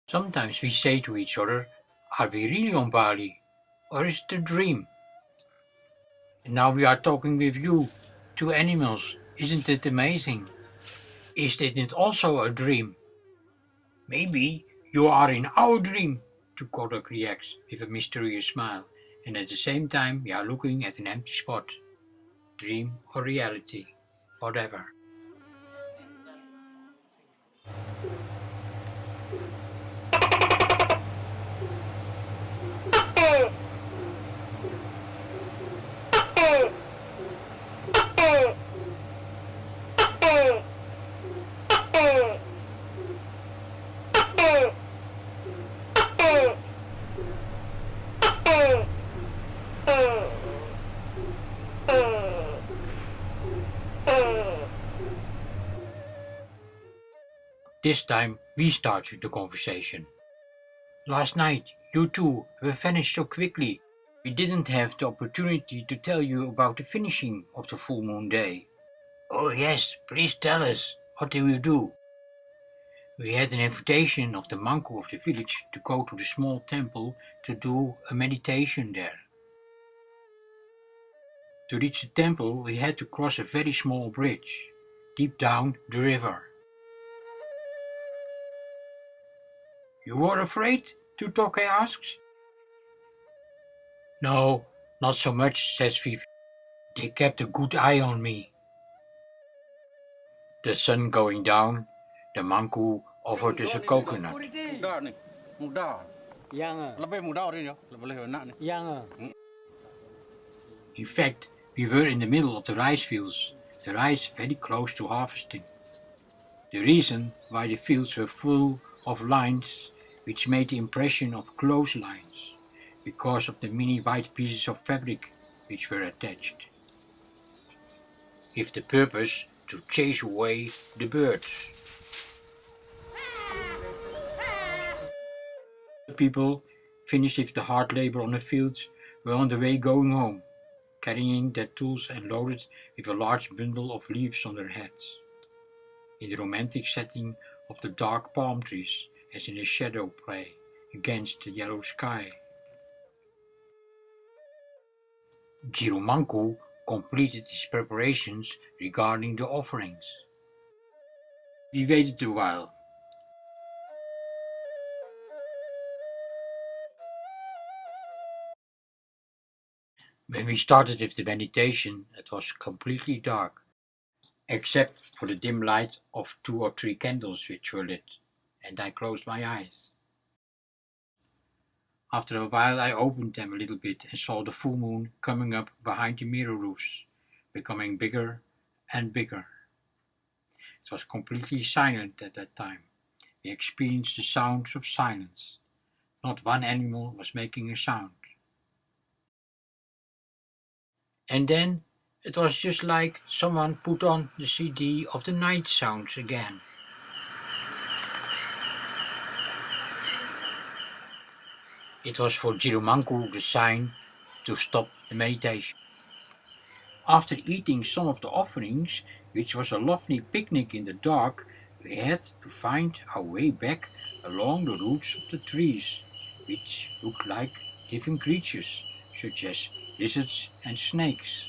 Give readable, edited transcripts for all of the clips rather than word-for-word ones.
Sometimes we say to each other, are we really on Bali? Or is it a dream? And now we are talking with you, two animals. Isn't it amazing? Is it also a dream? Maybe you are in our dream, Tu Kodok reacts with a mysterious smile, and at the same time we are looking at an empty spot. Dream or reality, whatever. This time we started the conversation. Last night you two were vanished so quickly. We didn't have the opportunity to tell you about the finishing of the full moon day. Oh yes, please tell us. What did you do? We had an invitation of the manku of the village to go to the small temple to do a meditation there. To reach the temple we had to cross a very small bridge, deep down the river. You were afraid? Tu Tokeh asks. No, not so much, says Vivi. They kept a good eye on me. The sun going down, the manku offered us a coconut. In fact, we were in the middle of the rice fields, the rice very close to harvesting. The reason why the fields were full of lines which made the impression of close lines, because of the many white pieces of fabric which were attached, with the purpose to chase away the birds. The people, finished with the hard labor on the fields, were on the way going home, carrying their tools and loaded with a large bundle of leaves on their heads. In the romantic setting of the dark palm trees, as in a shadow play against the yellow sky. Jirumanku completed his preparations regarding the offerings. We waited a while. When we started with the meditation, it was completely dark, except for the dim light of 2 or 3 candles which were lit, and I closed my eyes. After a while I opened them a little bit and saw the full moon coming up behind the mirror roofs, becoming bigger and bigger. It was completely silent at that time. We experienced the sounds of silence. Not one animal was making a sound. And then it was just like someone put on the CD of the night sounds again. It was for Jirumanku the sign to stop the meditation. After eating some of the offerings, which was a lovely picnic in the dark, we had to find our way back along the roots of the trees, which looked like living creatures, such as lizards and snakes.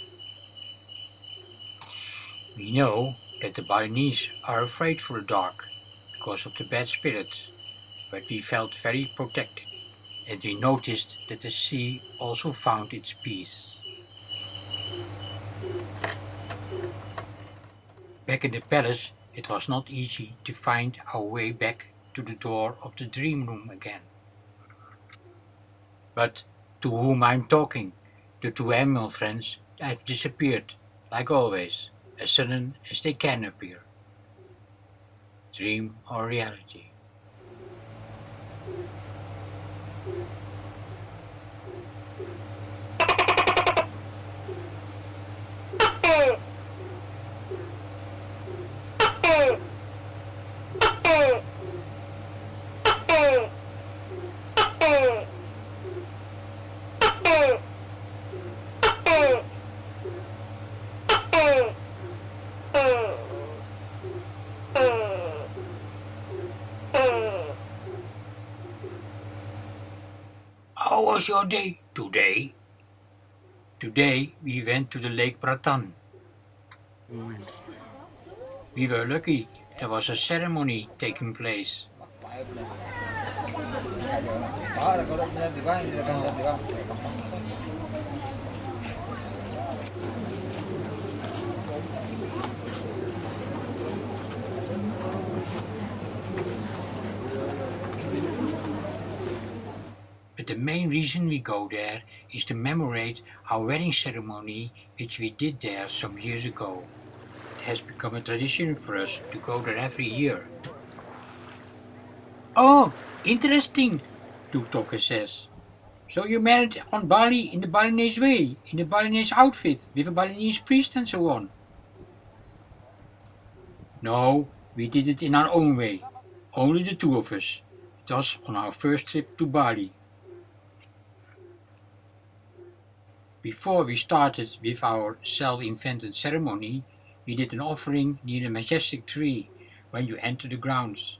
We know that the Balinese are afraid for the dark because of the bad spirits, but we felt very protected, and we noticed that the sea also found its peace. Back in the palace, it was not easy to find our way back to the door of the dream room again. But to whom I'm talking, the 2 animal friends have disappeared, like always, as sudden as they can appear. Dream or reality. How was your day today? Today we went to the Lake Bratan. We were lucky there was a ceremony taking place. But the main reason we go there is to commemorate our wedding ceremony which we did there some years ago. It has become a tradition for us to go there every year. Oh, interesting, Tu Tokeh says. So you married on Bali in the Balinese way, in the Balinese outfit, with a Balinese priest and so on? No, we did it in our own way. Only the two of us. It was on our first trip to Bali. Before we started with our self-invented ceremony, we did an offering near the majestic tree when you enter the grounds.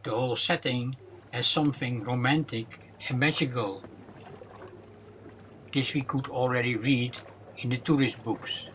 The whole setting has something romantic and magical. This we could already read in the tourist books.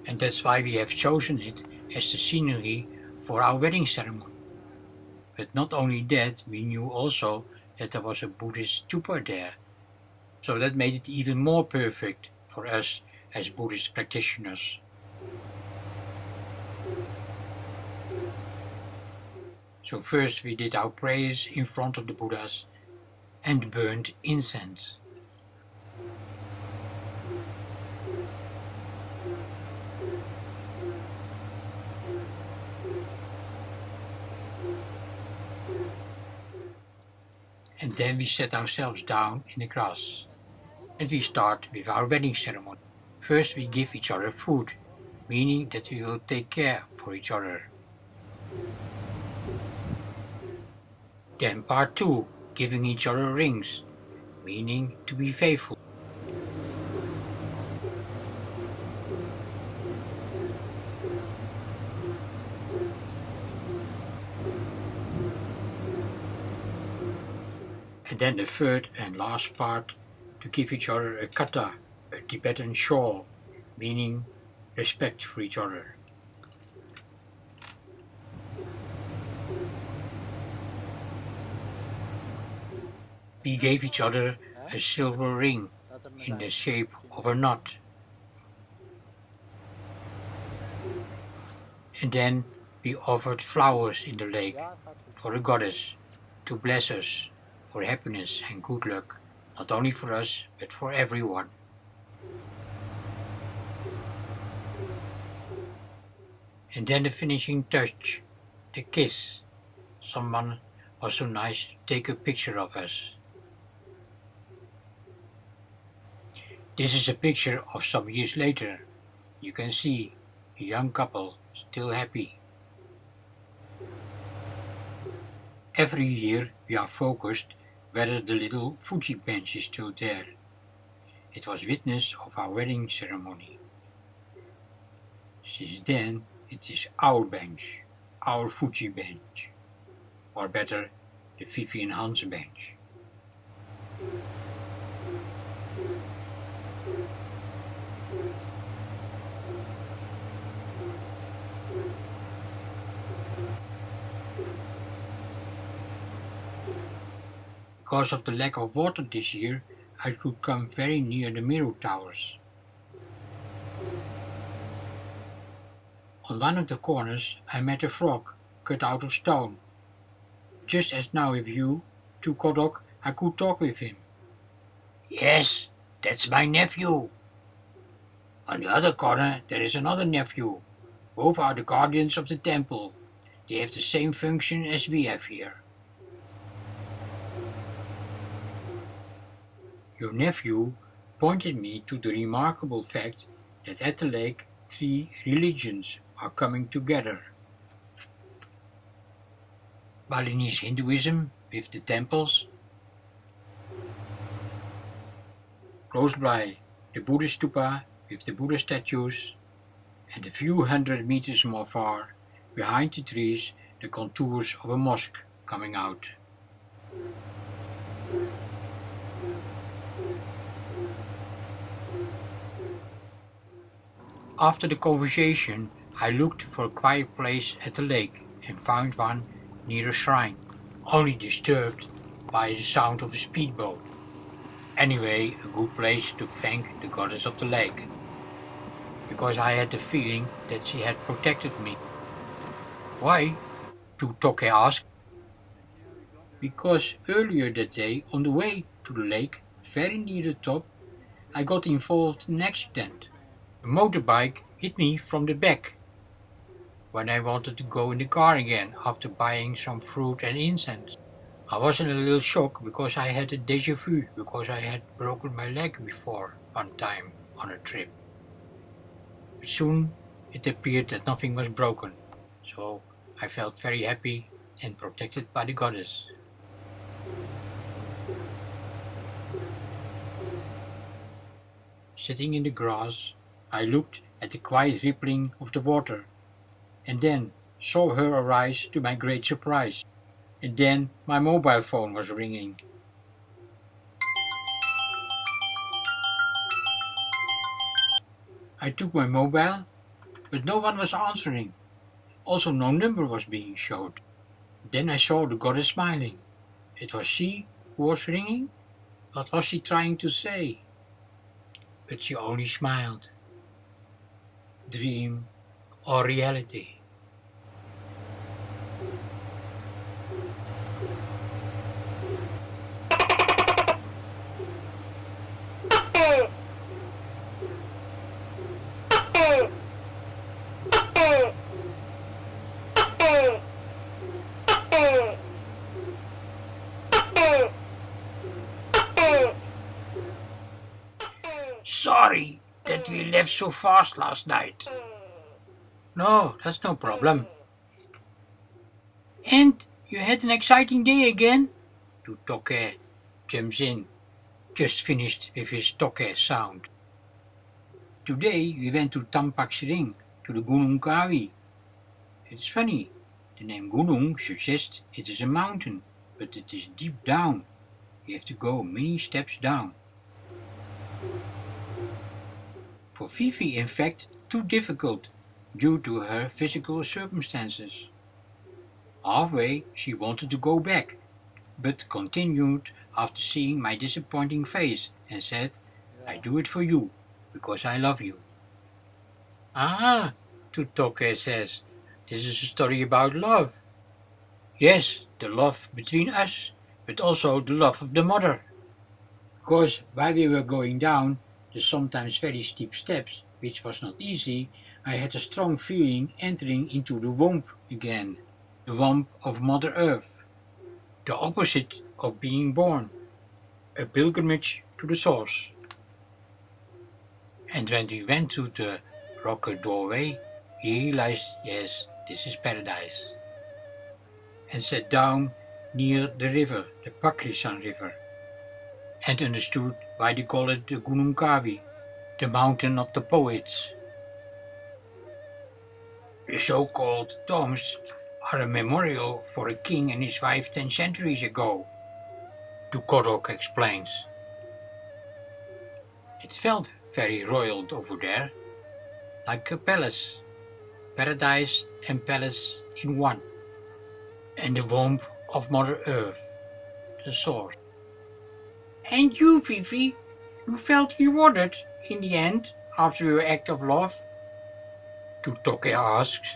And that's why we have chosen it as the scenery for our wedding ceremony. But not only that, we knew also that there was a Buddhist stupa there, so that made it even more perfect for us as Buddhist practitioners. So first we did our prayers in front of the Buddhas and burned incense. And then we sat ourselves down in the grass. And we start with our wedding ceremony. First we give each other food, meaning that we will take care for each other. Then part 2, giving each other rings, meaning to be faithful. And then the third and last part, to give each other a kata, a Tibetan shawl, meaning respect for each other. We gave each other a silver ring in the shape of a knot. And then we offered flowers in the lake for the goddess to bless us for happiness and good luck, not only for us, but for everyone. And then the finishing touch, the kiss. Someone was so nice to take a picture of us. This is a picture of some years later. You can see a young couple still happy. Every year we are focused whether the little Fuji bench is still there. It was witness of our wedding ceremony. Since then it is our bench, our Fuji bench, or better, the Vivian Hans bench. Because of the lack of water this year, I could come very near the mirror towers. On one of the corners I met a frog cut out of stone. Just as now with you, Tu Kodok, I could talk with him. Yes, that's my nephew. On the other corner there is another nephew. Both are the guardians of the temple. They have the same function as we have here. Your nephew pointed me to the remarkable fact that at the lake 3 religions are coming together. Balinese Hinduism with the temples, close by the Buddha stupa with the Buddha statues, and a few hundred meters more far, behind the trees, the contours of a mosque coming out. After the conversation, I looked for a quiet place at the lake and found one near a shrine, only disturbed by the sound of a speedboat. Anyway, a good place to thank the goddess of the lake, because I had the feeling that she had protected me. Why? Tu Tokeh asked. Because earlier that day, on the way to the lake, very near the top, I got involved in an accident. A motorbike hit me from the back when I wanted to go in the car again after buying some fruit and incense. I was in a little shock because I had a déjà vu because I had broken my leg before one time on a trip. But soon it appeared that nothing was broken, so I felt very happy and protected by the goddess. Sitting in the grass, I looked at the quiet rippling of the water, and then saw her arise to my great surprise. And then my mobile phone was ringing. I took my mobile, but no one was answering. Also no number was being showed. Then I saw the goddess smiling. It was she who was ringing? What was she trying to say? But she only smiled. Dream or reality? Sorry that we left so fast last night. No, that's no problem. And you had an exciting day again? Tu Tokeh jumps in, just finished with his Tokeh sound. Today we went to Tampak's Ring, to the Gunung Kawi. It's funny, the name Gunung suggests it is a mountain, but it is deep down. You have to go many steps down. For Fifi, in fact, too difficult, due to her physical circumstances. Halfway she wanted to go back, but continued after seeing my disappointing face and said, I do it for you, because I love you. Ah, Tu Tokeh says, this is a story about love. Yes, the love between us, but also the love of the mother. Because while we were going down the sometimes very steep steps, which was not easy, I had a strong feeling entering into the womb again, the womb of Mother Earth, the opposite of being born, a pilgrimage to the source. And when we went to the rocker doorway, he realized, yes, this is paradise, and sat down near the river, the Pakrisan River, and understood why they call it the Gunung Kawi, the mountain of the poets. The so-called tombs are a memorial for a king and his wife 10 centuries ago, Tu Kodok explains. It felt very royal over there, like a palace, paradise and palace in one, and the womb of Mother Earth, the source. And you, Fifi, you felt rewarded in the end after your act of love? Tu Tokeh asks.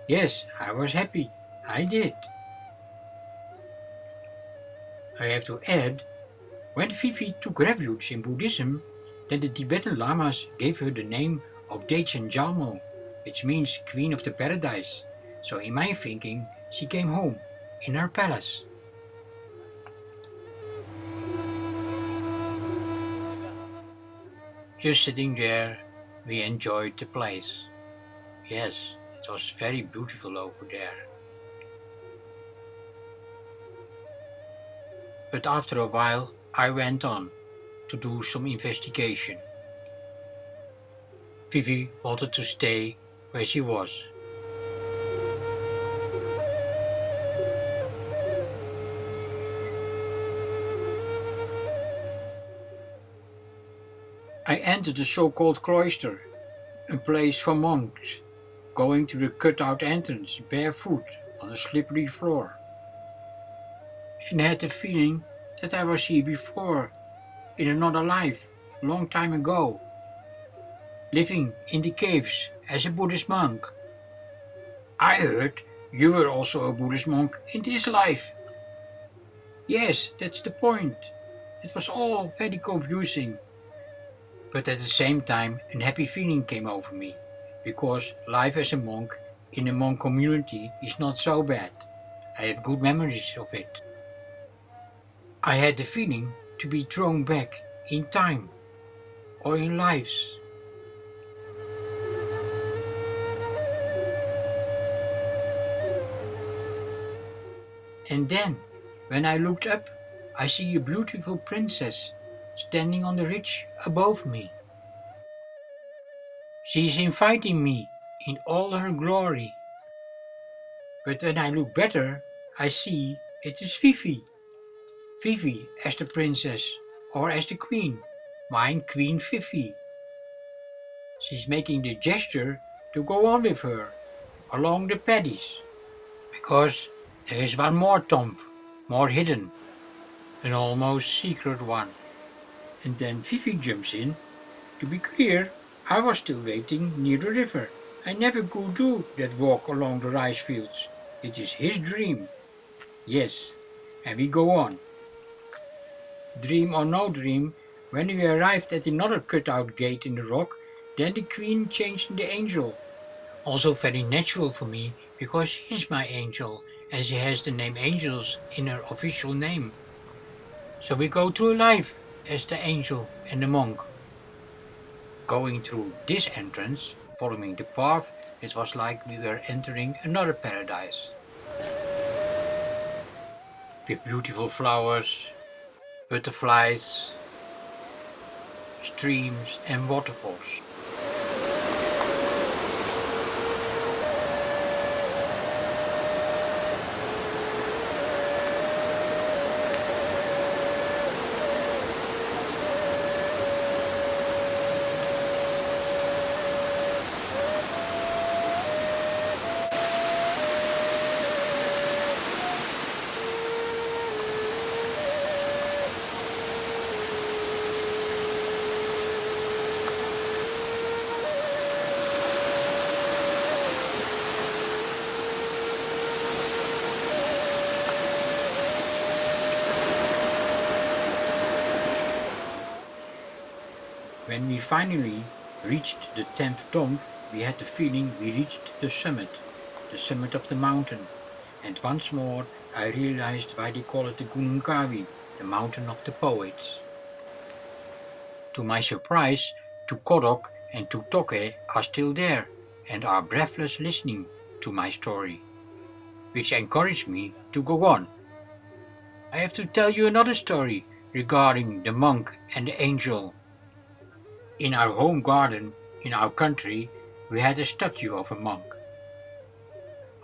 Yes, I was happy. I did. I have to add, when Fifi took refuge in Buddhism, Then the Tibetan lamas gave her the name of Dechen Jalmo, which means Queen of the Paradise. So in my thinking, she came home in her palace. Just sitting there, we enjoyed the place. Yes, it was very beautiful over there. But after a while, I went on to do some investigation. Vivi wanted to stay where she was. I entered the so-called cloister, a place for monks, going to the cut-out entrance barefoot on a slippery floor. And I had the feeling that I was here before, in another life, long time ago, living in the caves as a Buddhist monk. I heard you were also a Buddhist monk in this life. Yes, that's the point. It was all very confusing. But at the same time, a happy feeling came over me, because life as a monk in a monk community is not so bad. I have good memories of it. I had the feeling to be thrown back in time or in lives. And then, when I looked up, I see a beautiful princess standing on the ridge above me. She is inviting me in all her glory. But when I look better, I see it is Fifi. Fifi as the princess or as the queen. Mine Queen Fifi. She's making the gesture to go on with her along the paddies. Because there is one more tomb, more hidden, an almost secret one. And then Fifi jumps in. To be clear, I was still waiting near the river. I never could do that walk along the rice fields. It is his dream. Yes, and we go on. Dream or no dream, when we arrived at another cut-out gate in the rock, then the queen changed into angel. Also very natural for me, because she is my angel, and she has the name Angels in her official name. So we go through life as the angel and the monk. Going through this entrance, following the path, it was like we were entering another paradise. With beautiful flowers, butterflies, streams and waterfalls. When we finally reached the 10th tomb, we had the feeling we reached the summit of the mountain. And once more I realized why they call it the Gunung Kawi, the mountain of the poets. To my surprise, Tu Kodok and Tu Tokeh are still there and are breathless listening to my story, which encouraged me to go on. I have to tell you another story regarding the monk and the angel. In our home garden, in our country, we had a statue of a monk.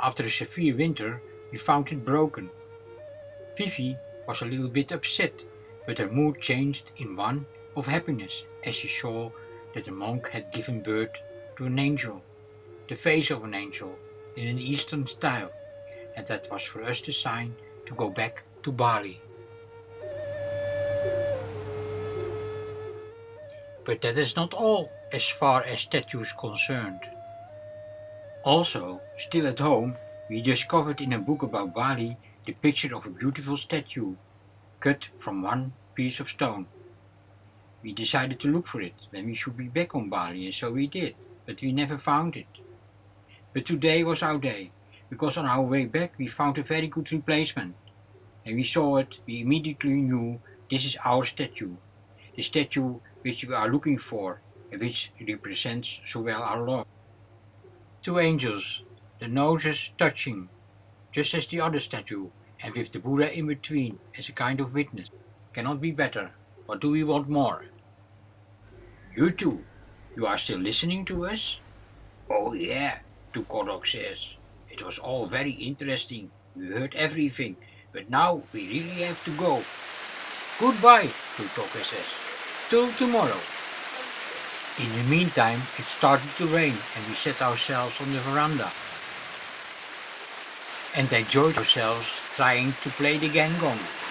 After a severe winter, we found it broken. Fifi was a little bit upset, but her mood changed in one of happiness as she saw that the monk had given birth to an angel, the face of an angel, in an Eastern style, and that was for us the sign to go back to Bali. But that is not all as far as statues concerned. Also, still at home, we discovered in a book about Bali the picture of a beautiful statue, cut from one piece of stone. We decided to look for it when we should be back on Bali, and so we did, but we never found it. But today was our day, because on our way back we found a very good replacement. And we saw it, we immediately knew this is our statue, the statue which we are looking for and which represents so well our Lord. Two angels, the noses touching, just as the other statue, and with the Buddha in between as a kind of witness. Cannot be better. What do we want more? You two, you are still listening to us? Oh yeah, Tu Kodok says. It was all very interesting. We heard everything, but now we really have to go. Goodbye, Tu Tokeh says. Till tomorrow. In the meantime, it started to rain and we set ourselves on the veranda and enjoyed ourselves trying to play the gangong.